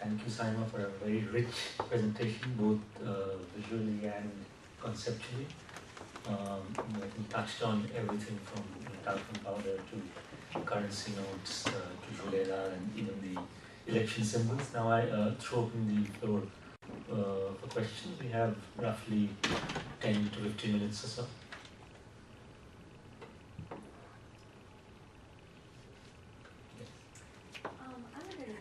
Thank you, Saima, for a very rich presentation, both visually and conceptually. I think touched on everything from talcum powder to currency notes to Julera and even the election symbols. Now I throw open the floor for questions. We have roughly 10 to 15 minutes or so.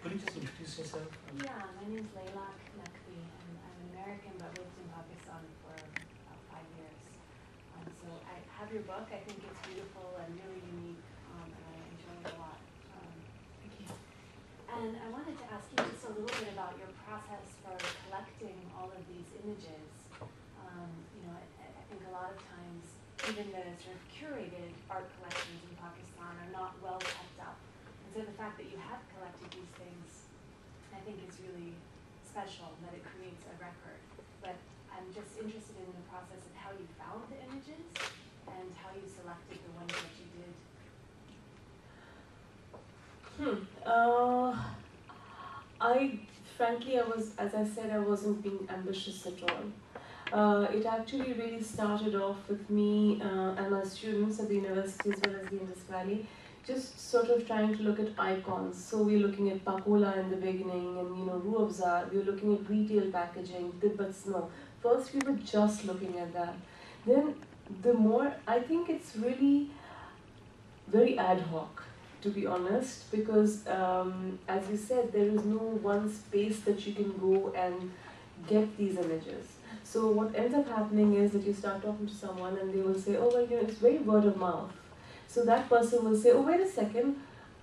Could you just introduce yourself? Yeah, my name is Layla Nakvi, and I'm American but lived in Pakistan for about 5 years. So I have your book. I think it's beautiful and really unique, and I enjoy it a lot. Thank you. And I wanted to ask you just a little bit about your process for collecting all of these images. I think a lot of times, even the sort of curated art collections in Pakistan are not well kept up. And so the fact that you have collected these things, I think is really special, that it creates a record. But I'm just interested in the process of how you found the images and how you selected the ones that you did. Frankly, as I said, I wasn't being ambitious at all. It actually really started off with me and my students at the university as well as the Indus Valley, just sort of trying to look at icons. So we're looking at Pakola in the beginning, and Bazaar. We were looking at retail packaging, but no. First we were just looking at that. Then the more, I think it's really very ad hoc, to be honest, because as you said, there is no one space that you can go and get these images. So what ends up happening is that you start talking to someone and they will say, oh well, it's very word of mouth. So that person will say, oh wait a second,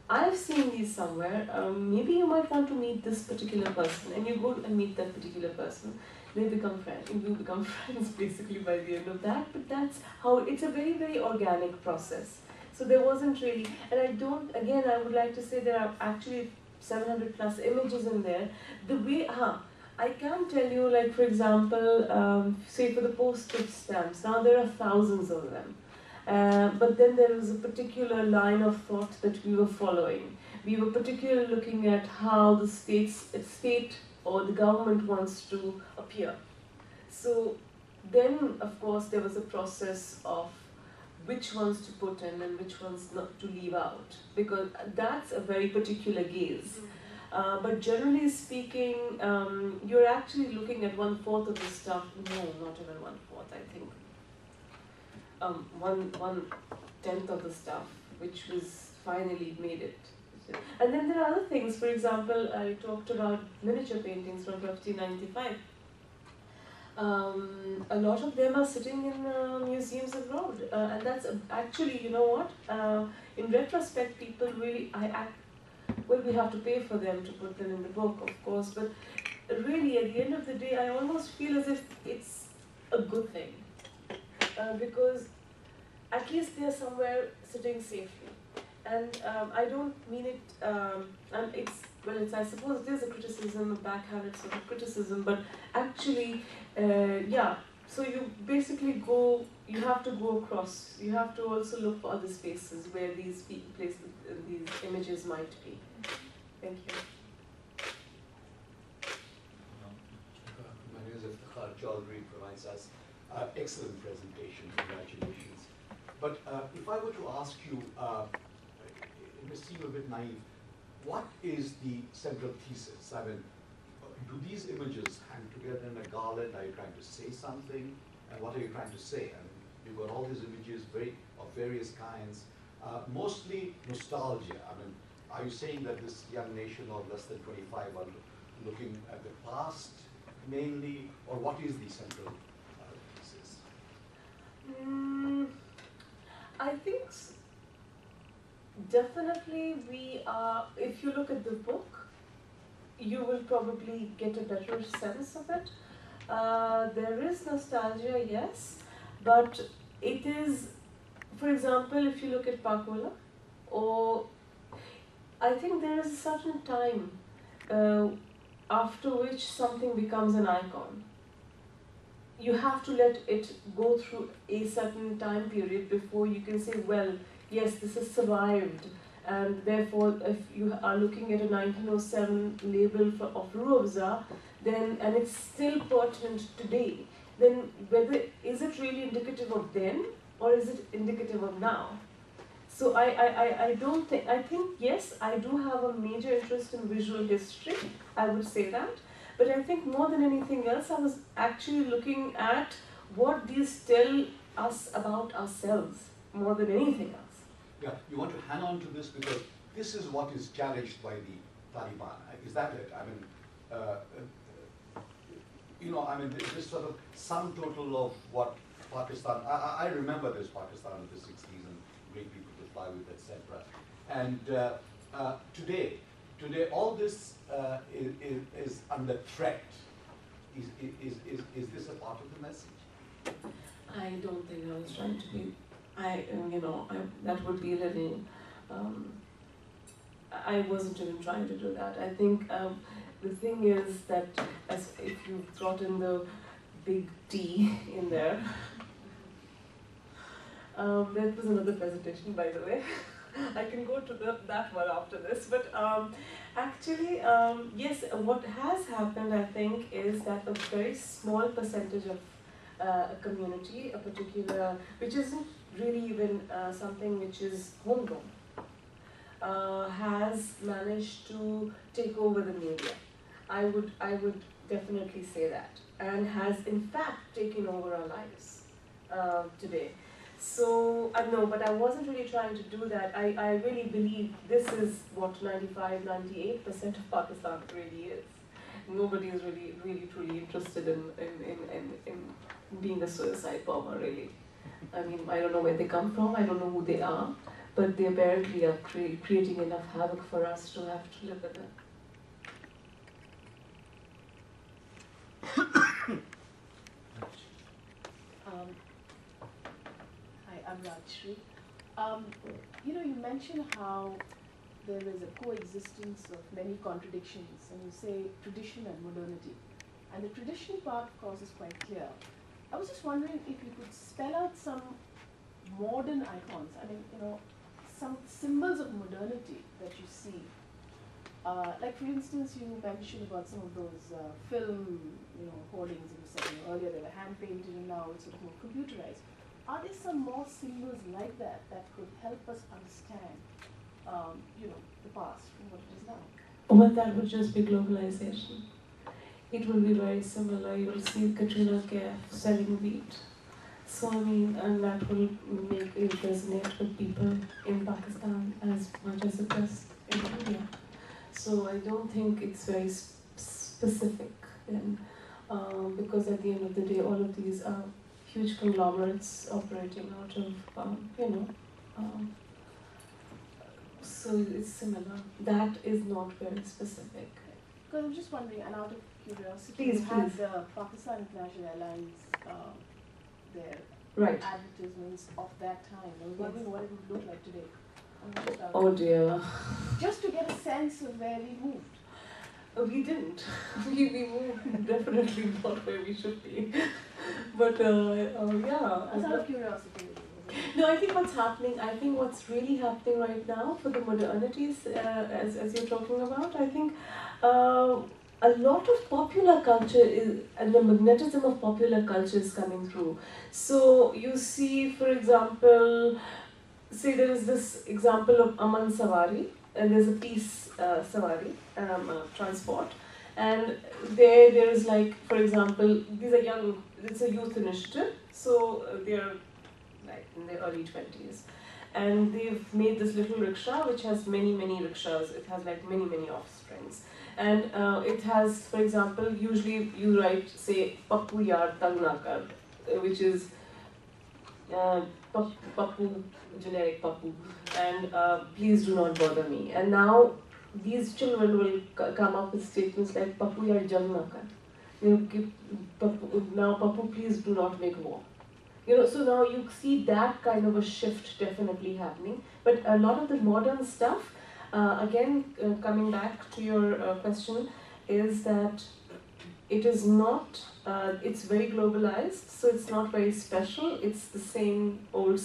I've seen these somewhere, maybe you might want to meet this particular person, and you go and meet that particular person. They become friends, and you become friends basically by the end of that, but that's how, it's a very, very organic process. So there wasn't really, and I would like to say there are actually 700 plus images in there. The way, I can tell you, like for example, say for the postage stamps, now there are thousands of them. But then there was a particular line of thought that we were following. We were particularly looking at how the state or the government wants to appear. So then, of course, there was a process of which ones to put in and which ones not to leave out, because that's a very particular gaze. But generally speaking, you're actually looking at 1/4 of the stuff. No, not even 1/4, I think. 1/10 of the stuff, which was finally made it. And then there are other things. For example, I talked about miniature paintings from 1595. A lot of them are sitting in museums abroad, and that's actually, you know what? In retrospect, people really, well, we have to pay for them to put them in the book, of course, but really, at the end of the day, I almost feel as if it's a good thing, because at least they're somewhere sitting safely. And I don't mean it, I suppose it is a criticism, a backhanded sort of criticism, but actually, so you basically you have to go across, you have to also look for other spaces where these images might be. Thank you. My name is Iftikhar Chaudhary from ISAS. Excellent presentation, congratulations. But if I were to ask you, it may seem a bit naive, what is the central thesis? I mean, do these images hang together in a garland? Are you trying to say something? And what are you trying to say? And you've got all these images of various kinds, mostly nostalgia. I mean, are you saying that this young nation of less than 25 are looking at the past mainly, or what is the central thesis? I think definitely we are, if you look at the book, you will probably get a better sense of it. There is nostalgia, yes, but it is, for example, if you look at Pakola, or I think there is a certain time after which something becomes an icon. You have to let it go through a certain time period before you can say, well, yes, this has survived And therefore, if you are looking at a 1907 label of Bazaar, then, and it's still pertinent today, then is it really indicative of then, or is it indicative of now? So I don't think, I think yes, I do have a major interest in visual history, I would say that. But I think more than anything else, I was actually looking at what these tell us about ourselves, more than anything else. Yeah, you want to hang on to this because this is what is challenged by the Taliban. Is that it? I mean, I mean, this sort of sum total of what Pakistan, I remember this Pakistan of the 60s and great people to fly with, etc. And today, all this is under threat. Is this a part of the message? I don't think I was trying to be, that would be a little, I wasn't even trying to do that. I think the thing is that as if you brought in the big T in there, that was another presentation, by the way. I can go to that one after this, but actually, yes, what has happened, I think, is that a very small percentage of a community, a particular, which isn't really even something which is homegrown, has managed to take over the media. I would definitely say that, and has in fact taken over our lives today. So, no, but I wasn't really trying to do that. I really believe this is what 95–98% of Pakistan really is. Nobody is really truly interested in being a suicide bomber, really. I mean, I don't know where they come from, I don't know who they are, but they apparently are creating enough havoc for us to have to live with it. Hi, I'm Rajshri. You mentioned how there is a coexistence of many contradictions, and you say tradition and modernity. And the tradition part, of course, is quite clear. I was just wondering if you could spell out some modern icons, some symbols of modernity that you see. Like, for instance, you mentioned about some of those film, hoardings, and said earlier they were hand-painted and now it's sort of more computerized. Are there some more symbols like that that could help us understand, the past from what it is now? Well, that would just be globalization. It will be very similar. You will see Katrina Kaif selling wheat. So, and that will make it resonate with people in Pakistan as much as it does in India. So I don't think it's very specific then, because at the end of the day, all of these are huge conglomerates operating out of, so it's similar. That is not very specific. Because I'm just wondering, and out of curiosity, Please, you had please. the Pakistan International Airlines, their Right. advertisements of that time. I was wondering what it would look like today. Oh dear. Just to get a sense of where we moved. We didn't. we moved definitely not where we should be. But yeah. Just out of curiosity. No, I think what's really happening right now for the modernities, as you're talking about, I think a lot of popular culture is, and the magnetism of popular culture is coming through. So you see, for example, say there is this example of Aman Sawari, and there's a peace Sawari, transport. And there is, like, for example, these are it's a youth initiative, so they're like in their early 20s. And they've made this little rickshaw which has many rickshaws. It has like many offsprings. And it has, for example, usually you write, say, Pappu Yaar Tang Na Kar, which is Pappu, generic Pappu, and please do not bother me. And now these children will come up with statements like Pappu Yaar Jang Na Kar. Now Pappu, please do not make war. So now you see that kind of a shift definitely happening. But a lot of the modern stuff, again, coming back to your question, is that it is not, it's very globalized, so it's not very special. It's the same old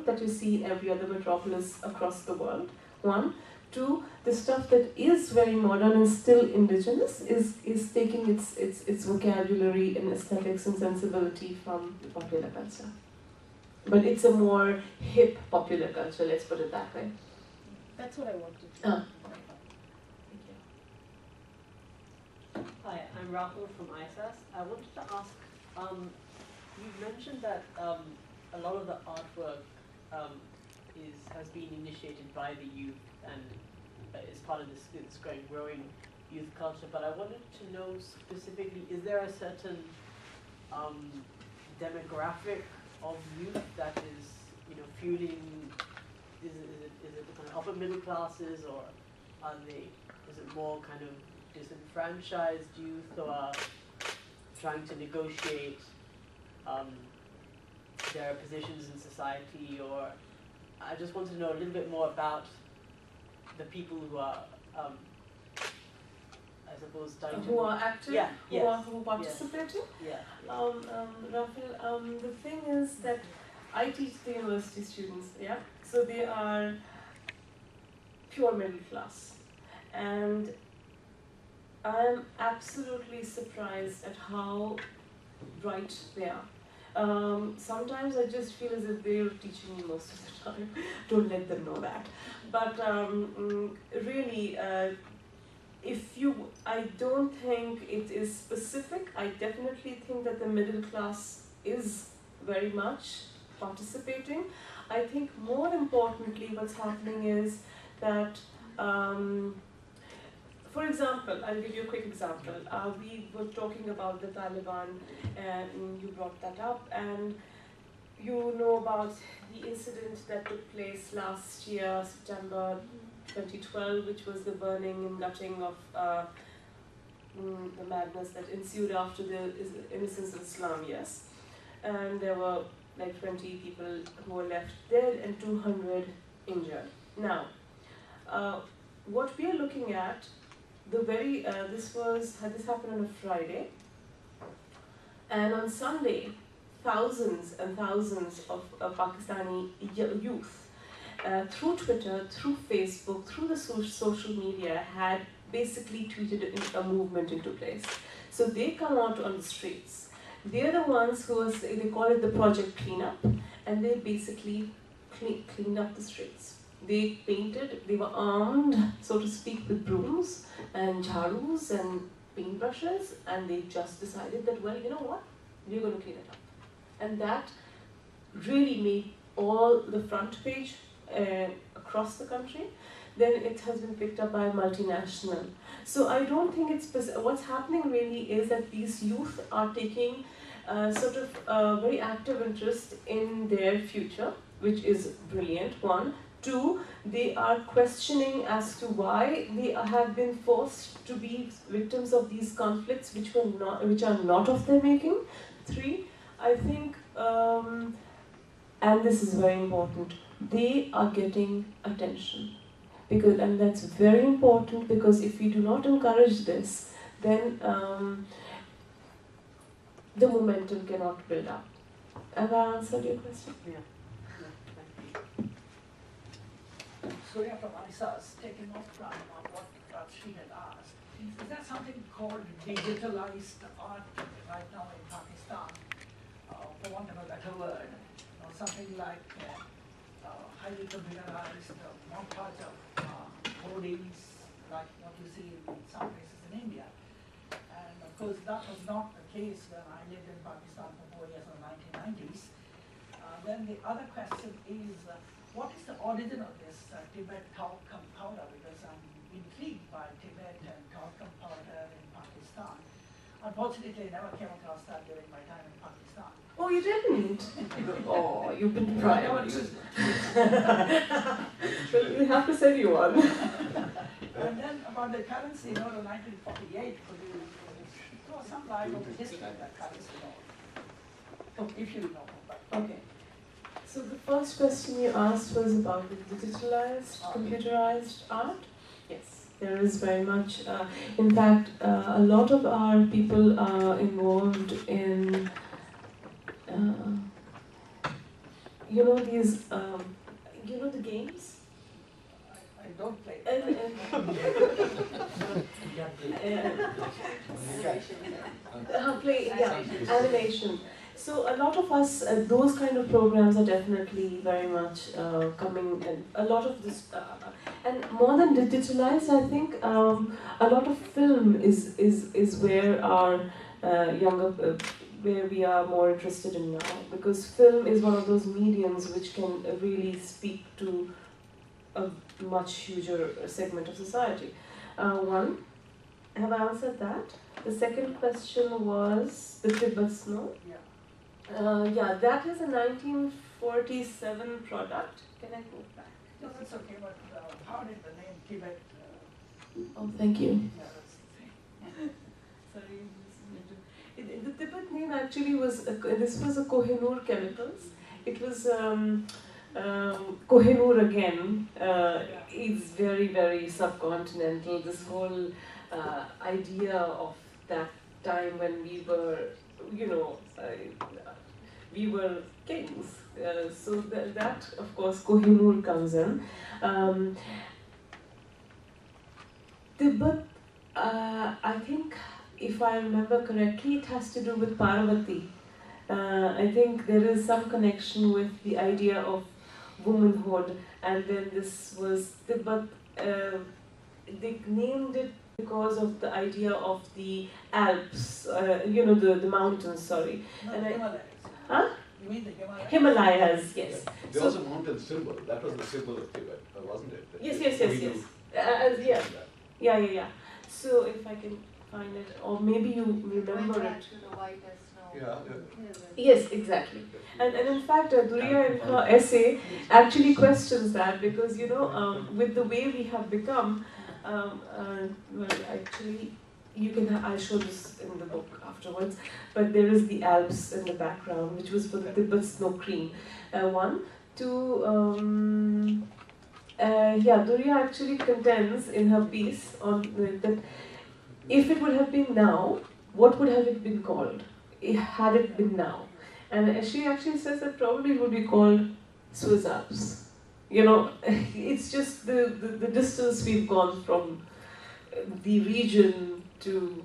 that you see in every other metropolis across the world. One. Two, the stuff that is very modern and still indigenous is taking its vocabulary and aesthetics and sensibility from the popular culture. But it's a more hip popular culture, let's put it that way. That's what I wanted to Ah. Hi, I'm Rahul from ISAS. I wanted to ask, you mentioned that a lot of the artwork has been initiated by the youth and is part of this growing youth culture. But I wanted to know specifically, is there a certain demographic of youth that is, fueling? Is it the kind of upper middle classes, or is it more kind of disenfranchised youth who are trying to negotiate their positions in society? Or I just wanted to know a little bit more about the people who are, I suppose, starting Who are active, Yeah, who participating. Yeah. Raphael, the thing is that I teach the university students, yeah, so they are pure middle class, and I'm absolutely surprised at how bright they are. Sometimes I just feel as if they're teaching me most of the time. Don't let them know that. But really, I don't think it is specific. I definitely think that the middle class is very much participating. I think more importantly, what's happening is that, for example, I'll give you a quick example. We were talking about the Taliban, and you brought that up, and you know about the incident that took place last year, September 2012, which was the burning and gutting of the madness that ensued after the innocence of Islam, yes. And there were like 20 people who were left dead and 200 injured. Now, what we are looking at, this happened on a Friday, and on Sunday, thousands and thousands of Pakistani youth, through Twitter, through Facebook, through the social media, had basically tweeted a movement into place. So they come out on the streets. They're the ones they call it the Project Cleanup, and they basically cleaned up the streets. They painted, they were armed, so to speak, with brooms and jharus and paintbrushes, and they just decided that, well, you know what, we're going to clean it up. And that really made all the front page across the country. Then it has been picked up by a multinational. So I don't think what's happening really is that these youth are taking sort of very active interest in their future, which is brilliant, one. Two, they are questioning as to why they have been forced to be victims of these conflicts which are not of their making. Three, I think, and this is very important, they are getting attention. And that's very important, because if we do not encourage this, then the momentum cannot build up. Have I answered your question? Yeah. Surya from ISAS, taking off from what Sri had asked, is there something called digitalized art right now in Pakistan, for want of a better word, something like highly computerized montage of hoardings, like what you see in some places in India. And of course, that was not the case when I lived in Pakistan for 4 years in the 1990s. Then the other question is, what is the origin of this Tibet talcum powder? Because I'm intrigued by Tibet and talcum powder in Pakistan. Unfortunately, I never came across that during my time in Pakistan. Oh, you didn't? Oh, you've been privileged. Well, we have to send you one. And then about the currency note of 1948, could you throw some light on the history of that currency note? If you know. Okay. So the first question you asked was about the digitalized, computerized art. Yes, there is very much. In fact, a lot of our people are involved in, the games. Animation. So a lot of us, those kind of programs are definitely very much coming, and a lot of this, and more than digitalized, I think a lot of film is where our where we are more interested in now, because film is one of those mediums which can really speak to a much huger segment of society. One, have I answered that? The second question was the Tibet snow. Yeah. Yeah, that is a 1947 product. Can I go back? No, that's okay, but how did the name Tibet? Oh, thank you. Yeah, that's the thing. Sorry, the Tibet name actually was, this was a Kohinoor Chemicals. It was Kohinoor again. It's very, very subcontinental. This whole idea of that time when we were, we were kings. So that, of course, Kohinoor comes in. Tibet, I think, if I remember correctly, it has to do with Parvati. I think there is some connection with the idea of womanhood, and then this was Tibet. They named it because of the idea of the Alps, the mountains, sorry. No, And Himalayas. Huh? You mean the Himalayas? Himalayas, yes. There So- was a mountain symbol. That was the symbol of Tibet, wasn't it? Yes. Yeah. Yeah. So if I can find it, or maybe you remember it. To the white as snow. Yeah. Yes, exactly. And in fact, Duriya in her essay actually questions that, because with the way we have become, well, actually, I'll show this in the book afterwards, but there is the Alps in the background, which was for the Tibet snow cream. One, two, Duriya actually contends in her piece on that if it would have been now, what would have it been called? Had it been now? And she actually says that probably it would be called Swiss Alps. It's just the distance we've gone from the region to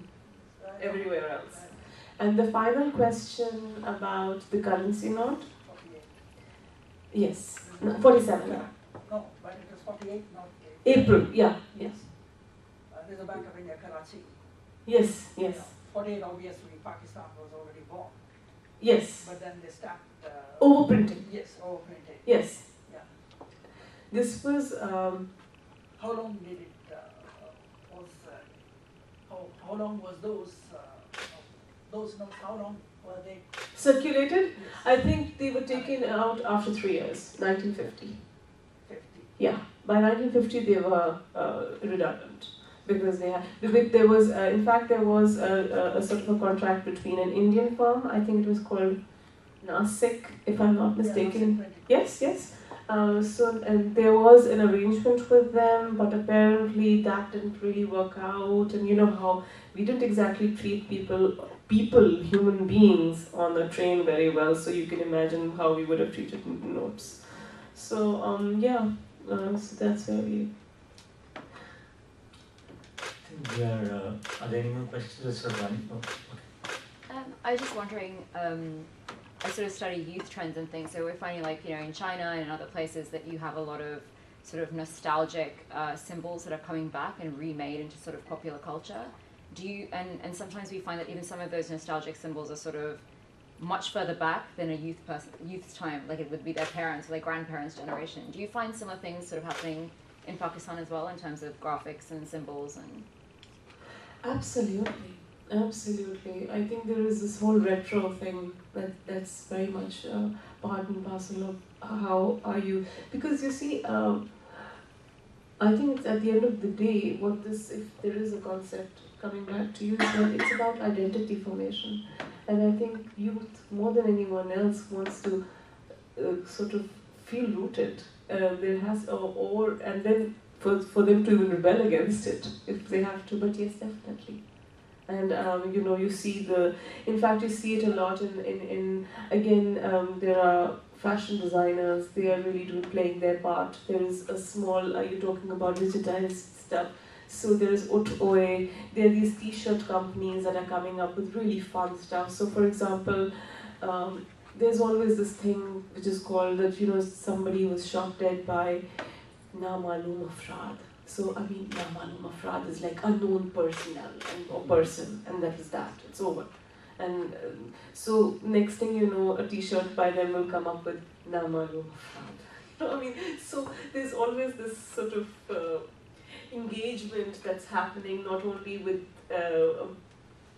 everywhere else. And the final question about the currency note? 48. Yes, no, 47. No, but it was 48, not April, yeah, yes. There's a Bank of India, Karachi. Yes. 48, obviously, Pakistan was already born. Yes. But then they stamped. Overprinting. Yes, overprinted. Yes. Yeah. This was, How long did it how long was those notes? How long were they? circulated. Yes. I think they were taken out after 3 years, 1950. 50. Yeah, by 1950 they were redundant, because there was, in fact, there was a sort of a contract between an Indian firm. I think it was called Nasik, if I'm not mistaken. Yes. And there was an arrangement with them, but apparently that didn't really work out. And you know how we didn't exactly treat people, human beings, on the train very well. So you can imagine how we would have treated notes. So so that's where we. Are there any more questions? I was just wondering, I sort of study youth trends and things, so we're finding in China and in other places that you have a lot of sort of nostalgic symbols that are coming back and remade into sort of popular culture. And sometimes we find that even some of those nostalgic symbols are sort of much further back than a youth's time, like it would be their parents or their grandparents' generation. Do you find similar things sort of happening in Pakistan as well in terms of graphics and symbols and? Absolutely. I think there is this whole retro thing that's very much part and parcel of how are you, because you see, I think it's at the end of the day, if there is a concept coming back to you, then it's about identity formation. And I think youth, more than anyone else, wants to sort of feel rooted. There has, and then for them to even rebel against it if they have to. But yes, definitely. And you see you see it a lot in again, there are fashion designers, they are really playing their part. There is a small, you're talking about digitized stuff. So there is Oe, there are these t-shirt companies that are coming up with really fun stuff. So for example, there's always this thing which is called that, somebody was shot dead by Namalum Afraad. So I mean, Namalum Afraad is like unknown personnel or person, and that is that, it's over. And so next thing you know, a t-shirt by them will come up with Namalum Afraad. I mean, so there's always this sort of engagement that's happening, not only with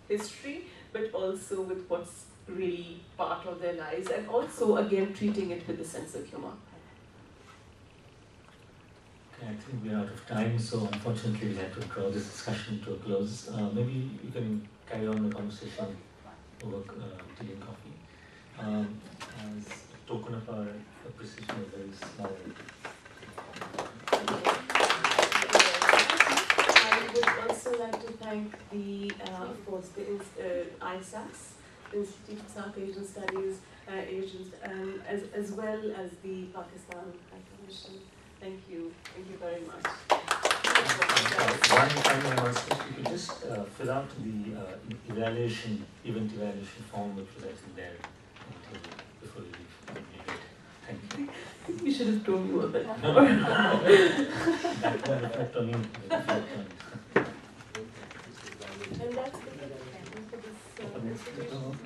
history, but also with what's really part of their lives, and also again treating it with a sense of humor. Okay, I think we're out of time, so unfortunately we'll have to draw this discussion to a close. Maybe you can carry on the conversation over tea and coffee. As a token of our appreciation of very small. I would also like to thank the, of course, the ISAS, the Institute of South Asian Studies, as well as the Pakistan High Commission. Thank you very much. One final announcement, you could just fill out the event evaluation form which was actually there before you leave. Thank you. You should have told me about that. No, that won't reflect on you. And that's the end for this institution.